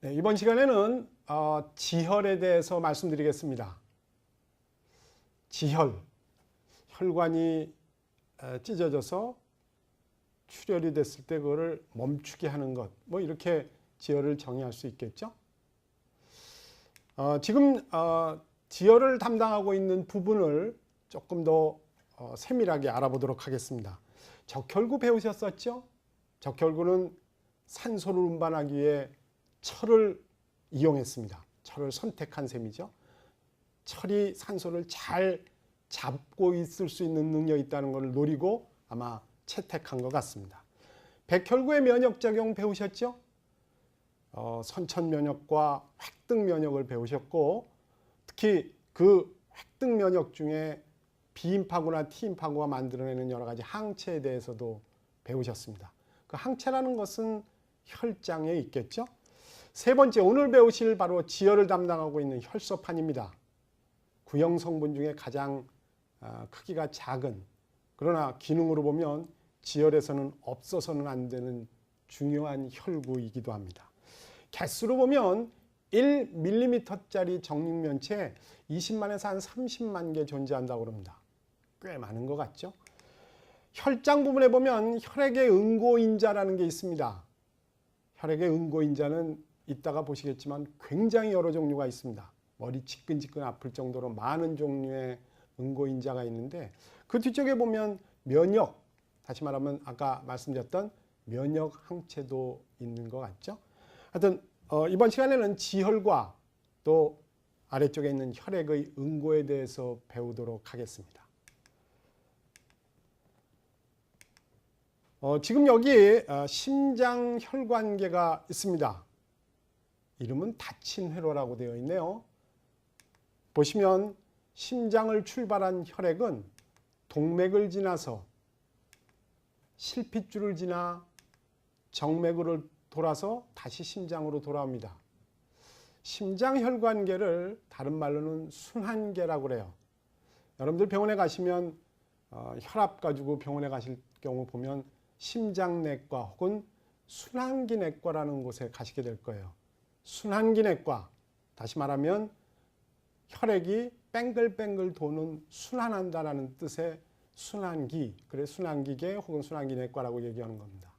네, 이번 시간에는 지혈에 대해서 말씀드리겠습니다. 지혈, 혈관이 찢어져서 출혈이 됐을 때 그거를 멈추게 하는 것, 뭐 이렇게 지혈을 정의할 수 있겠죠. 지금 지혈을 담당하고 있는 부분을 조금 더 세밀하게 알아보도록 하겠습니다. 적혈구 배우셨었죠? 적혈구는 산소를 운반하기 위해 철을 이용했습니다. 철을 선택한 셈이죠. 철이 산소를 잘 잡고 있을 수 있는 능력이 있다는 것을 노리고 아마 채택한 것 같습니다. 백혈구의 면역작용 배우셨죠? 선천면역과 획득면역을 배우셨고, 특히 그 획득면역 중에 B임파구나 T임파구가 만들어내는 여러 가지 항체에 대해서도 배우셨습니다. 그 항체라는 것은 혈장에 있겠죠. 세 번째, 오늘 배우실 바로 지혈을 담당하고 있는 혈소판입니다. 구형 성분 중에 가장 크기가 작은, 그러나 기능으로 보면 지혈에서는 없어서는 안 되는 중요한 혈구이기도 합니다. 개수로 보면 1mm짜리 정육면체에 20만에서 한 30만 개 존재한다고 합니다. 꽤 많은 것 같죠? 혈장 부분에 보면 혈액의 응고인자라는 게 있습니다. 혈액의 응고인자는 이따가 보시겠지만 굉장히 여러 종류가 있습니다. 머리 지끈지끈 아플 정도로 많은 종류의 응고인자가 있는데, 그 뒤쪽에 보면 면역, 다시 말하면 아까 말씀드렸던 면역 항체도 있는 것 같죠. 하여튼 이번 시간에는 지혈과 또 아래쪽에 있는 혈액의 응고에 대해서 배우도록 하겠습니다. 지금 여기 심장혈관계가 있습니다. 이름은 닫힌 회로라고 되어 있네요. 보시면 심장을 출발한 혈액은 동맥을 지나서 실핏줄을 지나 정맥으로 돌아서 다시 심장으로 돌아옵니다. 심장혈관계를 다른 말로는 순환계라고 그래요. 여러분들 병원에 가시면 혈압 가지고 병원에 가실 경우 보면 심장내과 혹은 순환기내과라는 곳에 가시게 될 거예요. 순환기내과, 다시 말하면 혈액이 뺑글뺑글 도는 순환한다라는 뜻의 순환기, 그래 순환기계 혹은 순환기내과라고 얘기하는 겁니다.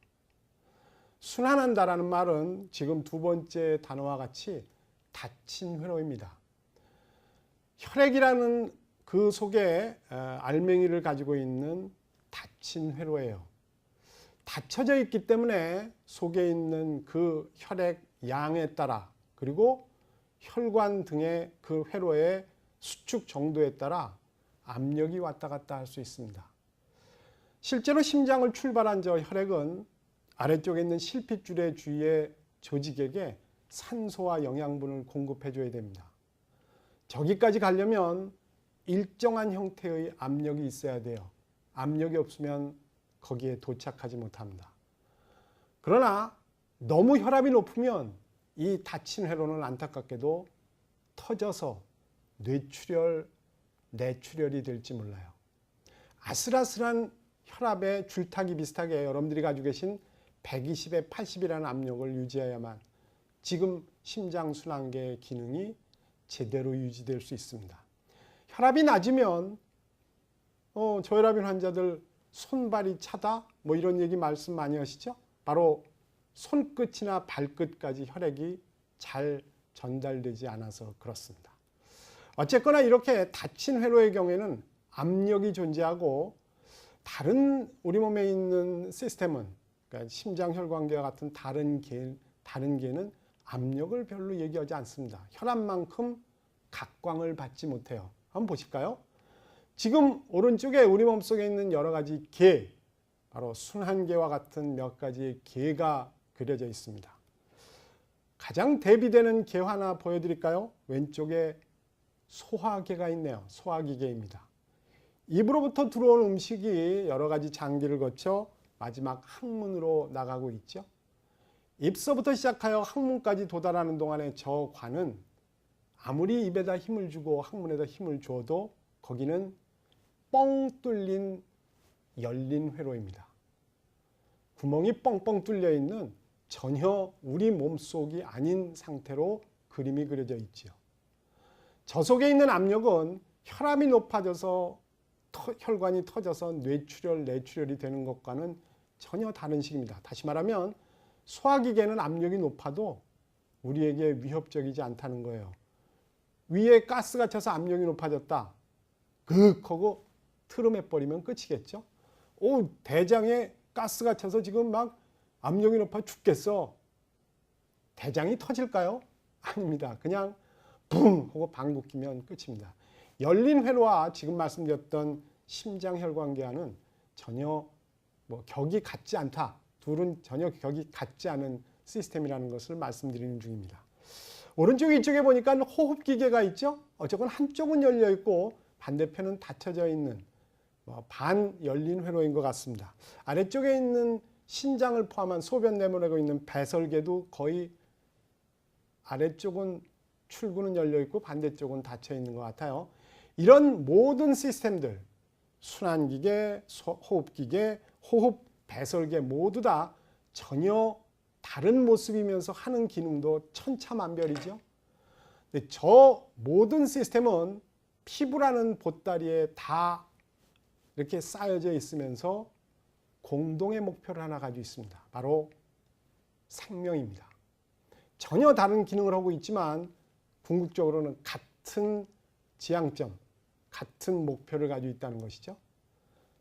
순환한다라는 말은 지금 두 번째 단어와 같이 닫힌 회로입니다. 혈액이라는 그 속에 알맹이를 가지고 있는 닫힌 회로예요. 닫혀져 있기 때문에 속에 있는 그 혈액 양에 따라, 그리고 혈관 등의 그 회로의 수축 정도에 따라 압력이 왔다 갔다 할 수 있습니다. 실제로 심장을 출발한 저 혈액은 아래쪽에 있는 실핏줄의 주위의 조직에게 산소와 영양분을 공급해 줘야 됩니다. 저기까지 가려면 일정한 형태의 압력이 있어야 돼요. 압력이 없으면 거기에 도착하지 못합니다. 그러나 너무 혈압이 높으면 이 닫힌 회로는 안타깝게도 터져서 뇌출혈, 내출혈이 될지 몰라요. 아슬아슬한 혈압의 줄타기 비슷하게 여러분들이 가지고 계신 120에 80이라는 압력을 유지해야만 지금 심장순환계의 기능이 제대로 유지될 수 있습니다. 혈압이 낮으면 저혈압인 환자들 손발이 차다 뭐 이런 얘기 말씀 많이 하시죠. 바로 손끝이나 발끝까지 혈액이 잘 전달되지 않아서 그렇습니다. 어쨌거나 이렇게 닫힌 회로의 경우에는 압력이 존재하고 다른 우리 몸에 있는 시스템은, 그러니까 심장혈관계와 같은 다른 개는 압력을 별로 얘기하지 않습니다. 혈압만큼 각광을 받지 못해요. 한번 보실까요? 지금 오른쪽에 우리 몸속에 있는 여러 가지 계, 바로 순환계와 같은 몇 가지의 계가 그려져 있습니다. 가장 대비되는 계 하나 보여드릴까요? 왼쪽에 소화계가 있네요. 소화기계입니다. 입으로부터 들어온 음식이 여러 가지 장기를 거쳐 마지막 항문으로 나가고 있죠. 입서부터 시작하여 항문까지 도달하는 동안에 저 관은 아무리 입에다 힘을 주고 항문에다 힘을 줘도 거기는 뻥 뚫린 열린 회로입니다. 구멍이 뻥뻥 뚫려 있는 전혀 우리 몸속이 아닌 상태로 그림이 그려져 있지요. 저 속에 있는 압력은 혈압이 높아져서 혈관이 터져서 뇌출혈, 내출혈이 되는 것과는 전혀 다른 식입니다. 다시 말하면 소화기계는 압력이 높아도 우리에게 위협적이지 않다는 거예요. 위에 가스가 차서 압력이 높아졌다. 하고 트름해버리면 끝이겠죠. 대장에 가스가 차서 지금 막 압력이 높아 죽겠어. 대장이 터질까요? 아닙니다. 그냥 붕 하고 방귀 끼면 끝입니다. 열린 회로와 지금 말씀드렸던 심장혈관계와는 전혀 격이 같지 않다. 둘은 전혀 격이 같지 않은 시스템이라는 것을 말씀드리는 중입니다. 오른쪽 이쪽에 보니까 호흡기계가 있죠. 어쨌건 한쪽은 열려 있고 반대편은 닫혀져 있는 반 열린 회로인 것 같습니다. 아래쪽에 있는 신장을 포함한 소변 내보내고 있는 배설계도 거의 아래쪽은 출구는 열려 있고 반대쪽은 닫혀 있는 것 같아요. 이런 모든 시스템들, 순환기계, 호흡기계, 호흡 배설계 모두 다 전혀 다른 모습이면서 하는 기능도 천차만별이죠. 근데 저 모든 시스템은 피부라는 보따리에 다 이렇게 쌓여져 있으면서 공동의 목표를 하나 가지고 있습니다. 바로 생명입니다. 전혀 다른 기능을 하고 있지만 궁극적으로는 같은 지향점, 같은 목표를 가지고 있다는 것이죠.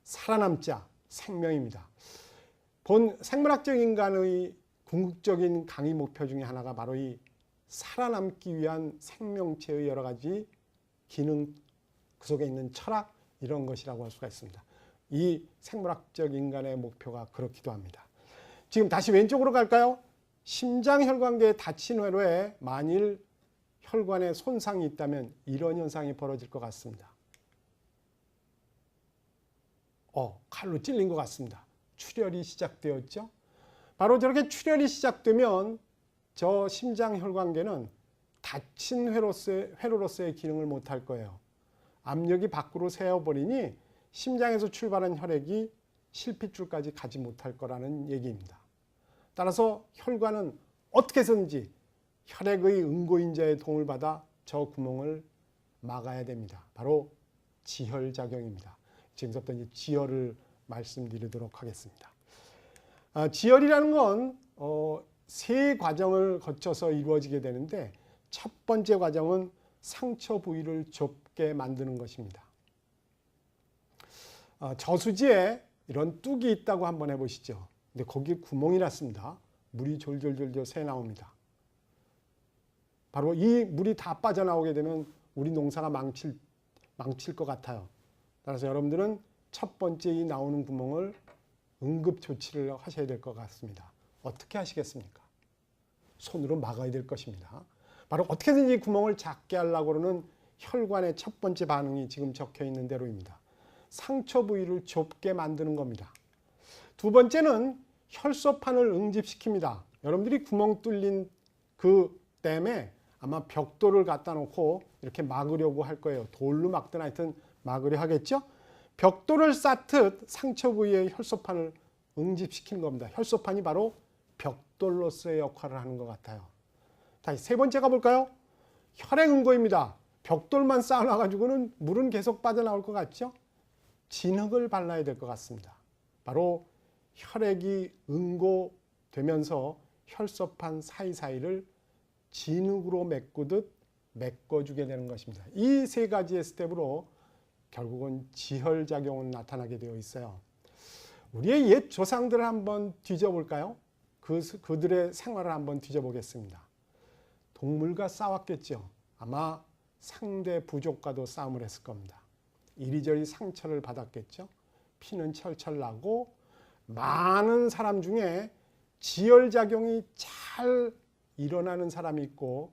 살아남자, 생명입니다. 본 생물학적 인간의 궁극적인 강의 목표 중에 하나가 바로 이 살아남기 위한 생명체의 여러 가지 기능, 그 속에 있는 철학, 이런 것이라고 할 수가 있습니다. 이 생물학적 인간의 목표가 그렇기도 합니다. 지금 다시 왼쪽으로 갈까요? 심장혈관계의 닫힌 회로에 만일 혈관에 손상이 있다면 이런 현상이 벌어질 것 같습니다. 칼로 찔린 것 같습니다. 출혈이 시작되었죠. 바로 저렇게 출혈이 시작되면 저 심장혈관계는 닫힌 회로로서의 기능을 못할 거예요. 압력이 밖으로 새어버리니 심장에서 출발한 혈액이 실핏줄까지 가지 못할 거라는 얘기입니다. 따라서 혈관은 어떻게 해서든지 혈액의 응고인자의 도움을 받아 저 구멍을 막아야 됩니다. 바로 지혈작용입니다. 지금부터 이제 지혈을 말씀드리도록 하겠습니다. 지혈이라는 건 세 과정을 거쳐서 이루어지게 되는데 첫 번째 과정은 상처 부위를 좁게 만드는 것입니다. 저수지에 이런 뚝이 있다고 한번 해보시죠. 근데 거기에 구멍이 났습니다. 물이 졸졸졸졸 새 나옵니다. 바로 이 물이 다 빠져나오게 되면 우리 농사가 망칠 것 같아요. 따라서 여러분들은 첫 번째 이 나오는 구멍을 응급 조치를 하셔야 될 것 같습니다. 어떻게 하시겠습니까? 손으로 막아야 될 것입니다. 바로 어떻게든 이 구멍을 작게 하려고 하는 혈관의 첫 번째 반응이 지금 적혀 있는 대로입니다. 상처 부위를 좁게 만드는 겁니다. 두 번째는 혈소판을 응집시킵니다. 여러분들이 구멍 뚫린 그 댐에 아마 벽돌을 갖다 놓고 이렇게 막으려고 할 거예요. 돌로 막든 하여튼 막으려 하겠죠? 벽돌을 쌓듯 상처 부위의 혈소판을 응집시키는 겁니다. 혈소판이 바로 벽돌로서의 역할을 하는 것 같아요. 다시 세 번째 가볼까요? 혈액 응고입니다. 벽돌만 쌓아놔가지고는 물은 계속 빠져나올 것 같죠? 진흙을 발라야 될 것 같습니다. 바로 혈액이 응고되면서 혈소판 사이사이를 진흙으로 메꾸듯 메꿔주게 되는 것입니다. 이 세 가지의 스텝으로 결국은 지혈작용은 나타나게 되어 있어요. 우리의 옛 조상들을 한번 뒤져볼까요? 그들의 생활을 한번 뒤져보겠습니다. 동물과 싸웠겠죠. 아마 상대 부족과도 싸움을 했을 겁니다. 이리저리 상처를 받았겠죠. 피는 철철 나고 많은 사람 중에 지혈작용이 잘 일어나는 사람이 있고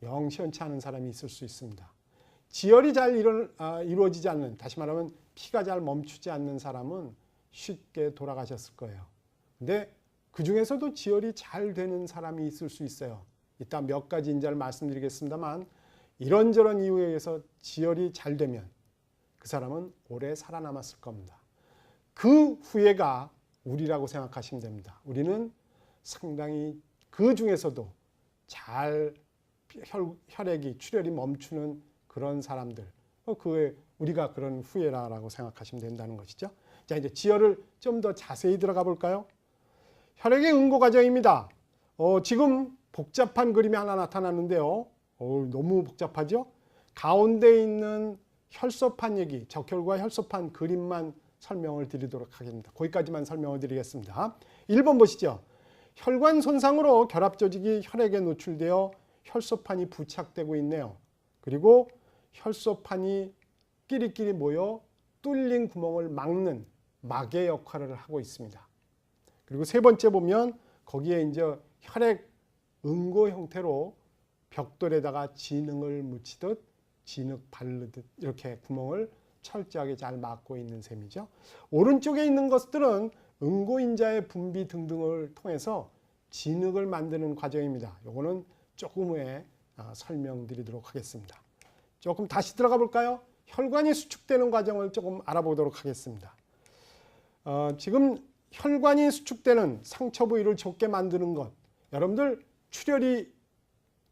영 시원치 않은 사람이 있을 수 있습니다. 지혈이 잘 이루어지지 않는, 다시 말하면 피가 잘 멈추지 않는 사람은 쉽게 돌아가셨을 거예요. 근데 그 중에서도 지혈이 잘 되는 사람이 있을 수 있어요. 이따 몇 가지 인자를 말씀드리겠습니다만 이런저런 이유에 의해서 지혈이 잘 되면 그 사람은 오래 살아남았을 겁니다. 그 후예가 우리라고 생각하시면 됩니다. 우리는 상당히 그 중에서도 잘 혈액이 출혈이 멈추는 그런 사람들, 그게 우리가 그런 후예라고 생각하시면 된다는 것이죠. 자, 이제 지혈을 좀 더 자세히 들어가 볼까요? 혈액의 응고 과정입니다. 지금 복잡한 그림이 하나 나타났는데요. 너무 복잡하죠? 가운데 있는 혈소판 얘기, 적혈과 혈소판 그림만 설명을 드리도록 하겠습니다. 거기까지만 설명을 드리겠습니다. 1번 보시죠. 혈관 손상으로 결합 조직이 혈액에 노출되어 혈소판이 부착되고 있네요. 그리고 혈소판이 끼리끼리 모여 뚫린 구멍을 막는 막의 역할을 하고 있습니다. 그리고 세 번째 보면 거기에 이제 혈액 응고 형태로 벽돌에다가 진흙을 묻히듯 진흙 바르듯 이렇게 구멍을 철저하게 잘 막고 있는 셈이죠. 오른쪽에 있는 것들은 응고인자의 분비 등등을 통해서 진흙을 만드는 과정입니다. 요거는 조금 후에 설명드리도록 하겠습니다. 조금 다시 들어가 볼까요? 혈관이 수축되는 과정을 조금 알아보도록 하겠습니다. 지금 혈관이 수축되는 상처 부위를 좁게 만드는 것, 여러분들 출혈이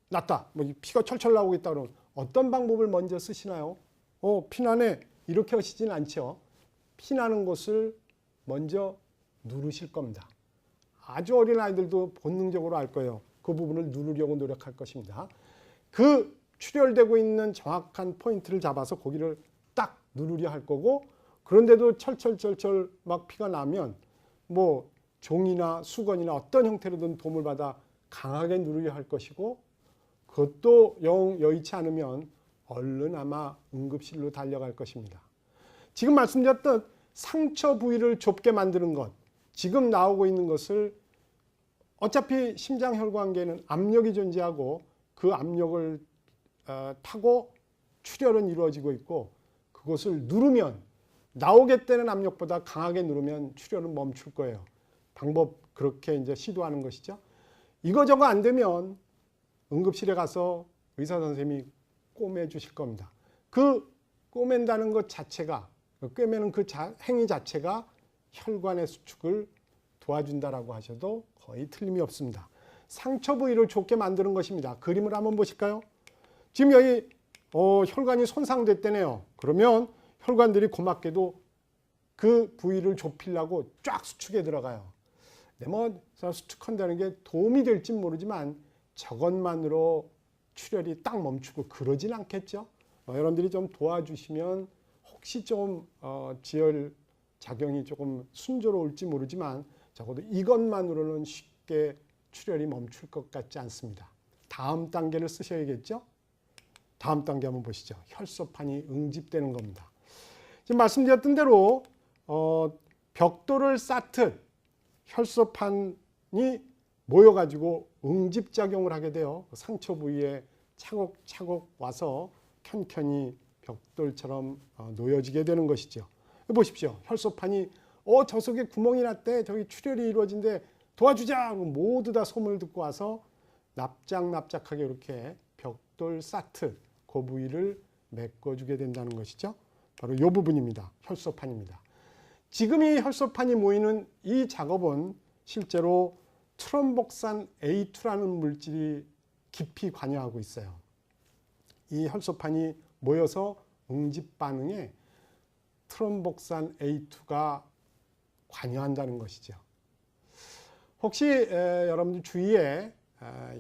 났다, 피가 철철 나오고 있다 그러면 어떤 방법을 먼저 쓰시나요? 피나네 이렇게 하시진 않죠. 피나는 곳을 먼저 누르실 겁니다. 아주 어린 아이들도 본능적으로 알 거예요. 그 부분을 누르려고 노력할 것입니다. 그 출혈되고 있는 정확한 포인트를 잡아서 거기를 딱 누르려 할 거고, 그런데도 철철철철 막 피가 나면 뭐 종이나 수건이나 어떤 형태로든 도움을 받아 강하게 누르려 할 것이고, 그것도 영 여의치 않으면 얼른 아마 응급실로 달려갈 것입니다. 지금 말씀드렸던 상처 부위를 좁게 만드는 것, 지금 나오고 있는 것을 어차피 심장혈관계에는 압력이 존재하고 그 압력을 타고 출혈은 이루어지고 있고, 그것을 누르면 나오겠다는 압력보다 강하게 누르면 출혈은 멈출 거예요. 방법 그렇게 이제 시도하는 것이죠. 이거저거 안 되면 응급실에 가서 의사 선생님이 꼬매 주실 겁니다. 그 꼬맨다는 것 자체가, 꿰매는 그 행위 자체가 혈관의 수축을 도와준다라고 하셔도 거의 틀림이 없습니다. 상처 부위를 좁게 만드는 것입니다. 그림을 한번 보실까요? 지금 여기 혈관이 손상됐다네요. 그러면 혈관들이 고맙게도 그 부위를 좁히려고 쫙 수축에 들어가요. 뭐 수축한다는 게 도움이 될지 모르지만 저것만으로 출혈이 딱 멈추고 그러진 않겠죠. 여러분들이 좀 도와주시면 혹시 좀 지혈 작용이 조금 순조로울지 모르지만 적어도 이것만으로는 쉽게 출혈이 멈출 것 같지 않습니다. 다음 단계를 쓰셔야겠죠. 다음 단계 한번 보시죠. 혈소판이 응집되는 겁니다. 지금 말씀드렸던 대로 벽돌을 쌓듯 혈소판이 모여가지고 응집작용을 하게 돼요. 상처 부위에 차곡차곡 와서 켠켠이 벽돌처럼 놓여지게 되는 것이죠. 보십시오. 혈소판이 저 속에 구멍이 났대, 저기 출혈이 이루어진대, 도와주자! 모두 다 소문을 듣고 와서 납작납작하게 이렇게 벽돌 쌓듯 그 부위를 메꿔주게 된다는 것이죠. 바로 이 부분입니다. 혈소판입니다. 지금 이 혈소판이 모이는 이 작업은 실제로 트롬복산 A2라는 물질이 깊이 관여하고 있어요. 이 혈소판이 모여서 응집 반응에 트롬복산 A2가 관여한다는 것이죠. 혹시 여러분들 주위에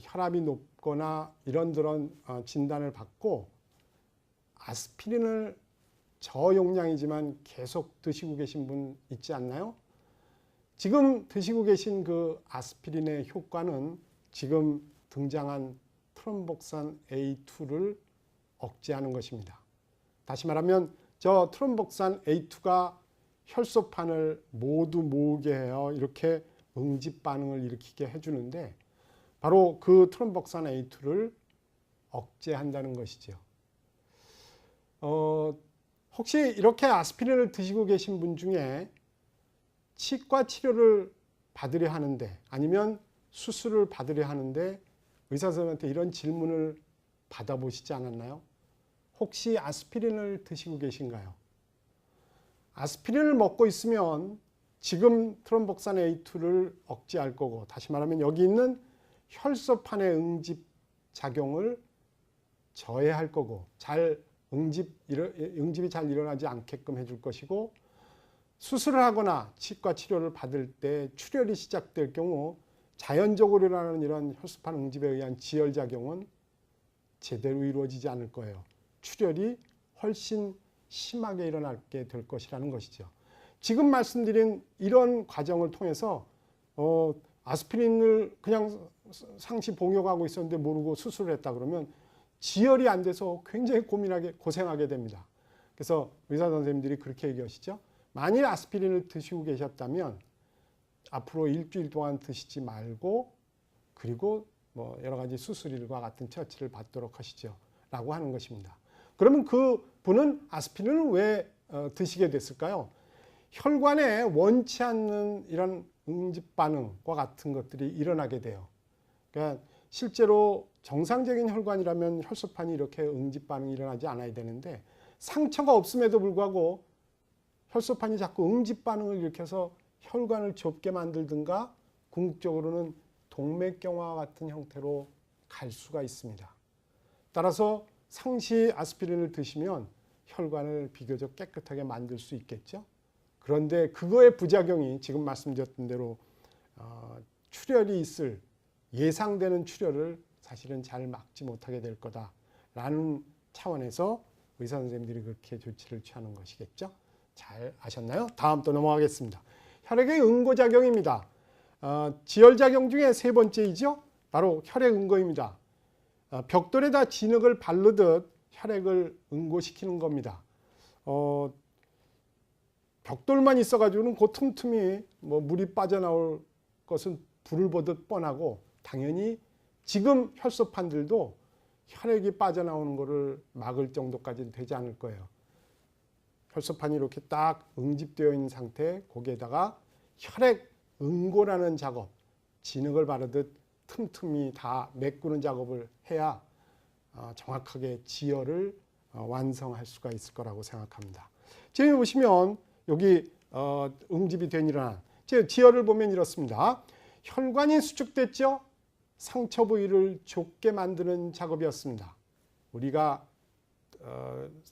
혈압이 높거나 이런저런 진단을 받고 아스피린을 저용량이지만 계속 드시고 계신 분 있지 않나요? 지금 드시고 계신 그 아스피린의 효과는 지금 등장한 트롬복산 A2를 억제하는 것입니다. 다시 말하면 저 트롬복산 A2가 혈소판을 모두 모으게 해요. 이렇게 응집 반응을 일으키게 해주는데 바로 그 트롬복산 A2를 억제한다는 것이죠. 혹시 이렇게 아스피린을 드시고 계신 분 중에 치과 치료를 받으려 하는데 아니면 수술을 받으려 하는데 의사 선생님한테 이런 질문을 받아보시지 않았나요? 혹시 아스피린을 드시고 계신가요? 아스피린을 먹고 있으면 지금 트롬복산 A2를 억제할 거고, 다시 말하면 여기 있는 혈소판의 응집 작용을 저해할 거고, 응집이 잘 일어나지 않게끔 해줄 것이고, 수술을 하거나 치과 치료를 받을 때 출혈이 시작될 경우 자연적으로 일어나는 이런 혈소판 응집에 의한 지혈작용은 제대로 이루어지지 않을 거예요. 출혈이 훨씬 심하게 일어나게 될 것이라는 것이죠. 지금 말씀드린 이런 과정을 통해서 아스피린을 그냥 상시 복용하고 있었는데 모르고 수술을 했다 그러면 지혈이 안 돼서 굉장히 고생하게 됩니다. 그래서 의사 선생님들이 그렇게 얘기하시죠. 만일 아스피린을 드시고 계셨다면 앞으로 일주일 동안 드시지 말고, 그리고 뭐 여러 가지 수술일과 같은 처치를 받도록 하시죠 라고 하는 것입니다. 그러면 그 분은 아스피린을 왜 드시게 됐을까요? 혈관에 원치 않는 이런 응집 반응과 같은 것들이 일어나게 돼요. 그러니까 실제로 정상적인 혈관이라면 혈소판이 이렇게 응집 반응이 일어나지 않아야 되는데, 상처가 없음에도 불구하고 혈소판이 자꾸 응집 반응을 일으켜서 혈관을 좁게 만들든가 궁극적으로는 동맥경화와 같은 형태로 갈 수가 있습니다. 따라서 상시 아스피린을 드시면 혈관을 비교적 깨끗하게 만들 수 있겠죠. 그런데 그거의 부작용이 지금 말씀드렸던 대로 출혈이 있을, 예상되는 출혈을 사실은 잘 막지 못하게 될 거다라는 차원에서 의사 선생님들이 그렇게 조치를 취하는 것이겠죠. 잘 아셨나요? 다음 또 넘어가겠습니다. 혈액의 응고작용입니다. 지혈작용 중에 세 번째이죠. 바로 혈액 응고입니다. 벽돌에다 진흙을 바르듯 혈액을 응고시키는 겁니다. 벽돌만 있어가지고는 그 틈틈이 뭐 물이 빠져나올 것은 불을 보듯 뻔하고, 당연히 지금 혈소판들도 혈액이 빠져나오는 것을 막을 정도까지는 되지 않을 거예요. 혈소판이 이렇게 딱 응집되어 있는 상태, 거기에다가 혈액 응고라는 작업, 진흙을 바르듯 틈틈이 다 메꾸는 작업을 해야 정확하게 지혈을 완성할 수가 있을 거라고 생각합니다. 지금 보시면 여기 응집이 된 일어난 지혈을 보면 이렇습니다. 혈관이 수축됐죠. 상처 부위를 좁게 만드는 작업이었습니다. 우리가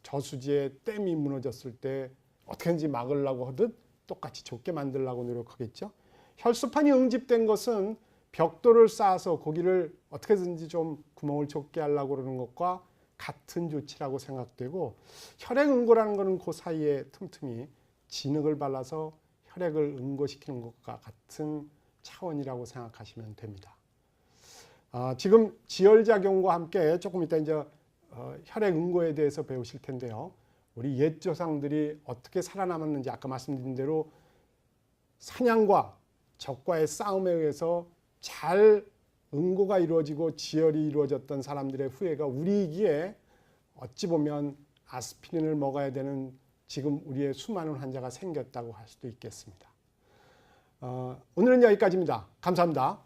저수지에 댐이 무너졌을 때 어떻게든지 막으려고 하듯 똑같이 좁게 만들려고 노력하겠죠. 혈소판이 응집된 것은 벽돌을 쌓아서 거기를 어떻게든지 좀 구멍을 좁게 하려고 그러는 것과 같은 조치라고 생각되고, 혈액 응고라는 것은 그 사이에 틈틈이 진흙을 발라서 혈액을 응고시키는 것과 같은 차원이라고 생각하시면 됩니다. 지금 지혈작용과 함께 조금 이따 이제 혈액 응고에 대해서 배우실 텐데요. 우리 옛 조상들이 어떻게 살아남았는지, 아까 말씀드린 대로 사냥과 적과의 싸움에 의해서 잘 응고가 이루어지고 지혈이 이루어졌던 사람들의 후예가 우리이기에 어찌 보면 아스피린을 먹어야 되는 지금 우리의 수많은 환자가 생겼다고 할 수도 있겠습니다. 오늘은 여기까지입니다. 감사합니다.